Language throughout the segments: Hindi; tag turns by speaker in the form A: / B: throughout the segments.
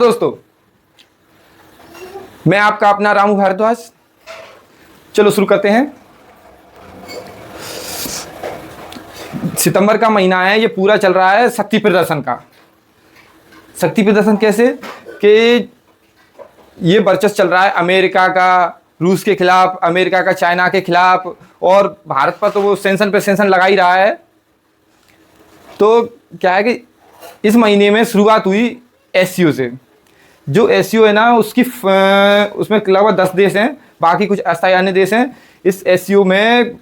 A: दोस्तों, मैं आपका अपना रामू भारद्वाज। चलो शुरू करते हैं। सितंबर का महीना है, ये पूरा चल रहा है शक्ति प्रदर्शन का। शक्ति प्रदर्शन कैसे कि ये वर्चस्व चल रहा है अमेरिका का रूस के खिलाफ, अमेरिका का चाइना के खिलाफ, और भारत पर तो वो सेंसन पे सेंसन लगा ही रहा है। तो क्या है कि इस महीने में शुरुआत हुई एससीओ से। जो एससीओ है ना, उसमें लगभग 10 देश हैं, बाकी कुछ अस्थायी अन्य देश हैं। इस एससीओ में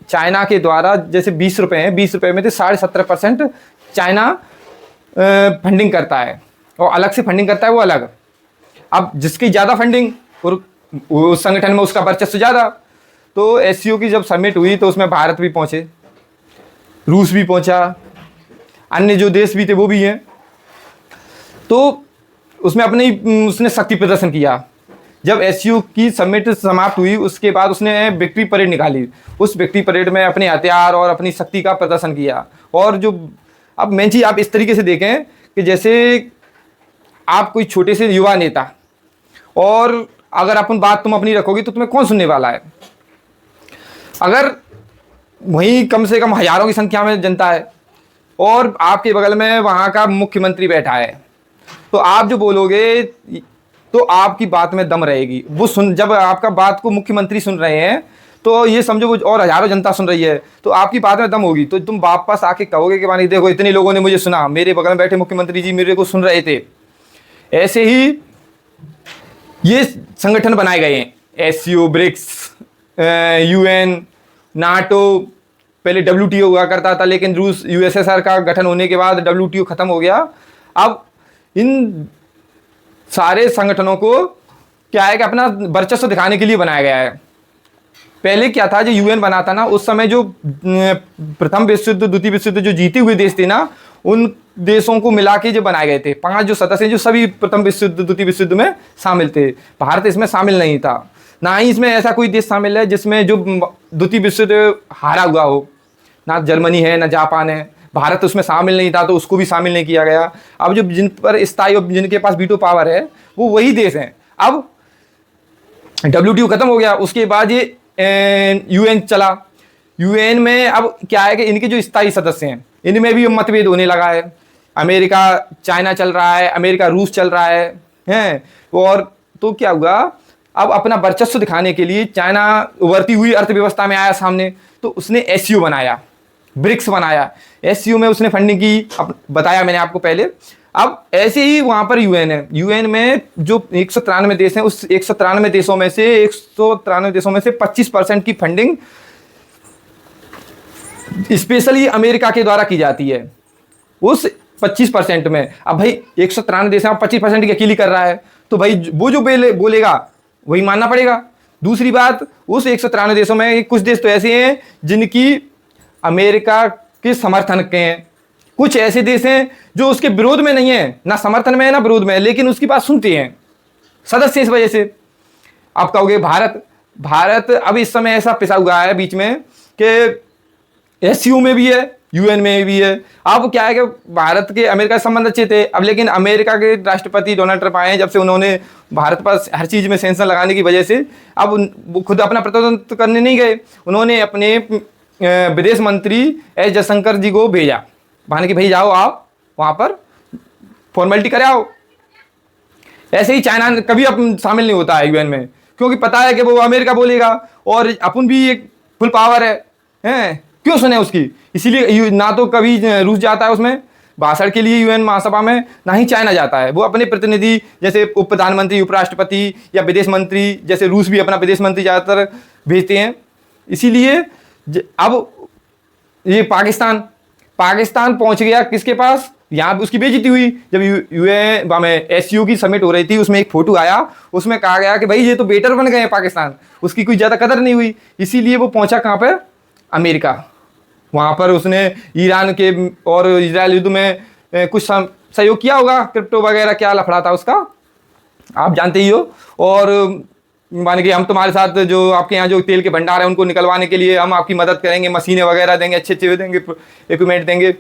A: चाइना के द्वारा जैसे 20 रुपये हैं, 20 रुपये में से 17.5% चाइना फंडिंग करता है, और अलग से फंडिंग करता है वो अलग। अब जिसकी ज़्यादा फंडिंग और उस संगठन में उसका वर्चस्व ज़्यादा। तो एससीओ की जब समिट हुई तो उसमें भारत भी पहुँचे, रूस भी पहुँचा, अन्य जो देश भी थे वो भी हैं। तो उसमें उसने शक्ति प्रदर्शन किया। जब एससीओ की समिट समाप्त हुई उसके बाद उसने विक्ट्री परेड निकाली। उस विक्ट्री परेड में अपने हथियार और अपनी शक्ति का प्रदर्शन किया। और जो अब मेन चीज़ आप इस तरीके से देखें कि जैसे आप कोई छोटे से युवा नेता, और अगर अपन बात तुम अपनी रखोगी तो तुम्हें कौन सुनने वाला है। अगर वहीं कम से कम हजारों की संख्या में जनता है और आपके बगल में वहाँ का मुख्यमंत्री बैठा है, तो आप जो बोलोगे तो आपकी बात में दम रहेगी। वो जब आपका बात को मुख्यमंत्री सुन रहे हैं तो ये समझो वो और हजारों जनता सुन रही है, तो आपकी बात में दम होगी। तो तुम वापस आके कहोगे कि मानी देखो इतने लोगों ने मुझे सुना, मेरे बगल में बैठे मुख्यमंत्री जी मेरे को सुन रहे थे। ऐसे ही ये संगठन बनाए गए हैं, एससीओ, ब्रिक्स, यूएन, नाटो। पहले डब्ल्यूटीओ हुआ करता था, लेकिन रूस यूएसएसआर का गठन होने के बाद डब्ल्यूटीओ खत्म हो गया। अब इन सारे संगठनों को क्या है कि अपना वर्चस्व दिखाने के लिए बनाया गया है। पहले क्या था, जो यूएन बना था ना, उस समय जो प्रथम विश्व युद्ध, द्वितीय विश्व युद्ध जो जीते हुए देश थे ना, उन देशों को मिला के जो बनाए गए थे। 5 जो सदस्य जो सभी प्रथम विश्व युद्ध, द्वितीय विश्व युद्ध में शामिल थे। भारत इसमें शामिल नहीं था, ना ही इसमें ऐसा कोई देश शामिल है जिसमें जो द्वितीय विश्व युद्ध हारा हुआ हो। ना जर्मनी है, ना जापान है। भारत उसमें शामिल नहीं था तो उसको भी शामिल नहीं किया गया। अब जो जिन पर स्थायी और जिनके पास वीटो पावर है वो वही देश हैं। अब डब्ल्यूटीओ खत्म हो गया, उसके बाद ये यूएन चला। यूएन में अब क्या है कि इनके जो स्थायी सदस्य हैं इनमें भी मतभेद होने लगा है। अमेरिका चाइना चल रहा है, अमेरिका रूस चल रहा है। और तो क्या हुआ, अब अपना वर्चस्व दिखाने के लिए चाइना उभरती हुई अर्थव्यवस्था में आया सामने, तो उसने एससीओ बनाया, ब्रिक्स बनाया। एससीओ में उसने फंडिंग की, बताया मैंने आपको पहले। अब ऐसे ही वहां पर यूएन है। यूएन में जो 193 देश हैं, उस 193 देशों में से 25% की फंडिंग स्पेशली अमेरिका के द्वारा की जाती है। उस 25% में अब भाई 193 देश हैं, 25% की अकेली कर रहा है, तो भाई वो जो बोलेगा वही मानना पड़ेगा। दूसरी बात, उस 193 देशों में कुछ देश तो ऐसे हैं जिनकी अमेरिका के समर्थन के हैं, कुछ ऐसे देश हैं जो उसके विरोध में नहीं है, ना समर्थन में है ना विरोध में है, लेकिन उसकी बात सुनते हैं सदस्य। इस वजह से आप कहोगे भारत अब इस समय ऐसा पिसा हुआ है बीच में कि एससीओ में भी है, यूएन में भी है। अब क्या है कि भारत के अमेरिका से संबंध अच्छे थे, अब लेकिन अमेरिका के राष्ट्रपति डोनाल्ड ट्रंप आए हैं, जब से उन्होंने भारत पर हर चीज़ में सेंसन लगाने की वजह से अब वो खुद अपना प्रतिनिधित्व करने नहीं गए। उन्होंने अपने विदेश मंत्री एस जयशंकर जी को भेजा, माने कि भाई जाओ आप वहाँ पर फॉर्मेलिटी करे आओ। ऐसे ही चाइना कभी अब शामिल नहीं होता है यूएन में, क्योंकि पता है कि वो अमेरिका बोलेगा और अपन भी एक फुल पावर है। क्यों सुने उसकी, इसीलिए ना तो कभी रूस जाता है उसमें भाषण के लिए यूएन महासभा में, ना ही चाइना जाता है। वो अपने प्रतिनिधि जैसे उप प्रधानमंत्री, उपराष्ट्रपति या विदेश मंत्री, जैसे रूस भी अपना विदेश मंत्री ज़्यादातर भेजते हैं। इसीलिए अब ये पाकिस्तान पहुंच गया किसके पास, यहाँ उसकी बेइज्जती हुई। जब यूएन में एससीओ की समिट हो रही थी, उसमें एक फोटो आया, उसमें कहा गया कि भाई ये तो बेटर बन गए हैं पाकिस्तान, उसकी कोई ज़्यादा कदर नहीं हुई। इसीलिए वो पहुंचा कहाँ पर, अमेरिका। वहाँ पर उसने ईरान के और इजराइल युद्ध में कुछ सहयोग किया होगा, क्रिप्टो वगैरह क्या लफड़ा था उसका आप जानते ही हो। और माने कि हम तुम्हारे साथ जो आपके यहाँ जो तेल के भंडार हैं उनको निकलवाने के लिए हम आपकी मदद करेंगे, मशीनें वगैरह देंगे, अच्छे देंगे, इक्विपमेंट देंगे।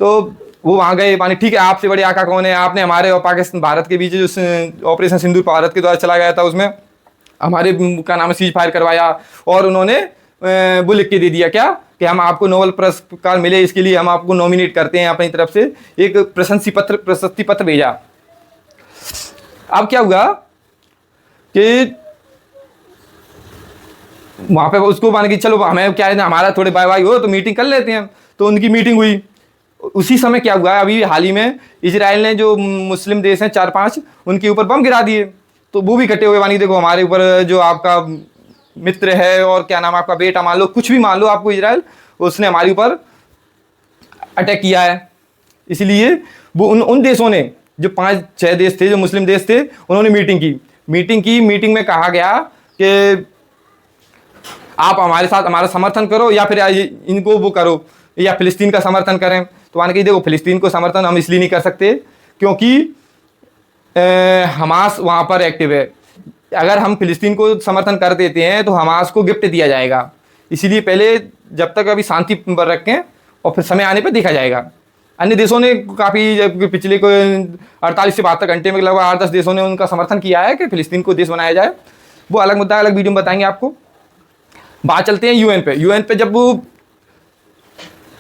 A: तो वो वहाँ गए, मानी ठीक है आपसे बड़े आका कौन है, आपने हमारे और पाकिस्तान भारत के बीच जो ऑपरेशन सिंदूर भारत के द्वारा चला गया था उसमें हमारे का नाम सीज फायर करवाया, और उन्होंने वो लिख के दे दिया क्या कि हम आपको नोबेल पुरस्कार मिले इसके लिए हम आपको नॉमिनेट करते हैं, अपनी तरफ से एक प्रशस्ति पत्र भेजा। अब क्या हुआ कि वहाँ पे उसको मान के चलो हमें क्या है ना, हमारा थोड़े बाय बाय हो तो मीटिंग कर लेते हैं, तो उनकी मीटिंग हुई। उसी समय क्या हुआ, अभी हाल ही में इजराइल ने जो मुस्लिम देश हैं 4-5 उनके ऊपर बम गिरा दिए, तो वो भी कटे हुए वानी देखो हमारे ऊपर जो आपका मित्र है और क्या नाम आपका बेटा मान लो कुछ भी मान लो आपको, इजराइल उसने हमारे ऊपर अटैक किया है। इसलिए वो उन देशों ने जो 5-6 देश थे जो मुस्लिम देश थे उन्होंने मीटिंग में कहा गया कि आप हमारे साथ हमारा समर्थन करो या फिर इनको वो करो या फिलिस्तीन का समर्थन करें। तो मान के देखो फिलिस्तीन को समर्थन हम इसलिए नहीं कर सकते क्योंकि हमास वहाँ पर एक्टिव है। अगर हम फिलिस्तीन को समर्थन कर देते हैं तो हमास को गिफ्ट दिया जाएगा, इसीलिए पहले जब तक अभी शांति पर रखें और फिर समय आने पर देखा जाएगा। अन्य देशों ने काफ़ी पिछले को 48 से 72 घंटे में लगभग 8-10 देशों ने उनका समर्थन किया है कि फिलिस्तीन को देश बनाया जाए। वो अलग मुद्दा, अलग वीडियो में बताएंगे आपको। बात चलते हैं यूएन पे जब वो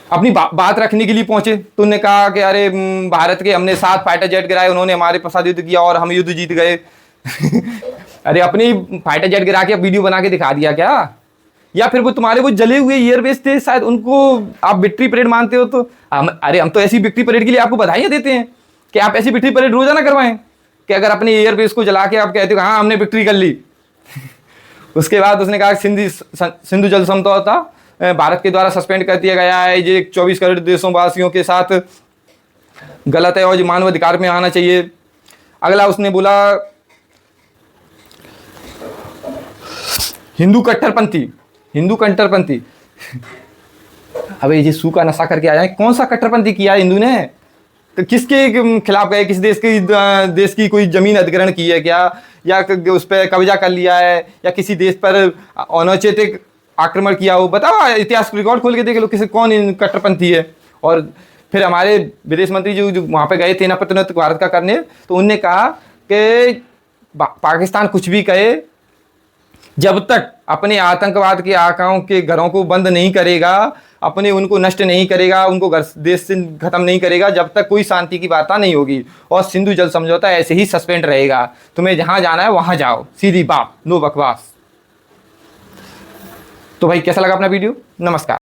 A: अपनी बात रखने के लिए पहुंचे तो उन्होंने कहा कि अरे भारत के हमने 7 फाइटर जेट गिराए, उन्होंने हमारे साथ युद्ध किया और हम युद्ध जीत गए। अरे अपनी फाइटर जेट गिरा के वीडियो बना के दिखा दिया क्या? या फिर वो तुम्हारे वो जले हुए एयरबेस थे शायद, उनको आप विक्ट्री परेड मानते हो तो हम तो ऐसी विक्ट्री परेड के लिए आपको बधाइयाँ देते हैं कि आप ऐसी विक्ट्री परेड रोजाना करवाएं कि अगर अपने एयरबेस को जला के आप कहते हो हाँ हमने विक्ट्री कर ली। उसके बाद उसने कहा सिंधु जल समझौता भारत के द्वारा सस्पेंड कर दिया गया है, ये 24 करोड़ देशों वासियों के साथ गलत है और जो मानव अधिकार में आना चाहिए। अगला उसने बोला हिंदू कट्टरपंथी। अबे ये सू का नशा करके आया है, कौन सा कट्टरपंथी किया है हिंदू ने? तो किसके खिलाफ गए? किस देश की कोई जमीन अधिग्रहण की है क्या, या उस पर कब्जा कर लिया है, या किसी देश पर अनौचित आक्रमण किया हो? बताओ, इतिहास रिकॉर्ड खोल के देख लो किसी कौन कट्टरपंथी है। और फिर हमारे विदेश मंत्री जो वहाँ पे गए थे ना प्रतिनिधित्व भारत का करने, तो उनने कहा कि पाकिस्तान कुछ भी कहे, जब तक अपने आतंकवाद के आकाओं के घरों को बंद नहीं करेगा, अपने उनको नष्ट नहीं करेगा, उनको घर देश से खत्म नहीं करेगा, जब तक कोई शांति की वार्ता नहीं होगी। और सिंधु जल समझौता ऐसे ही सस्पेंड रहेगा। तुम्हें जहां जाना है वहां जाओ, सीधी बात, नो बकवास। तो भाई कैसा लगा अपना वीडियो? नमस्कार।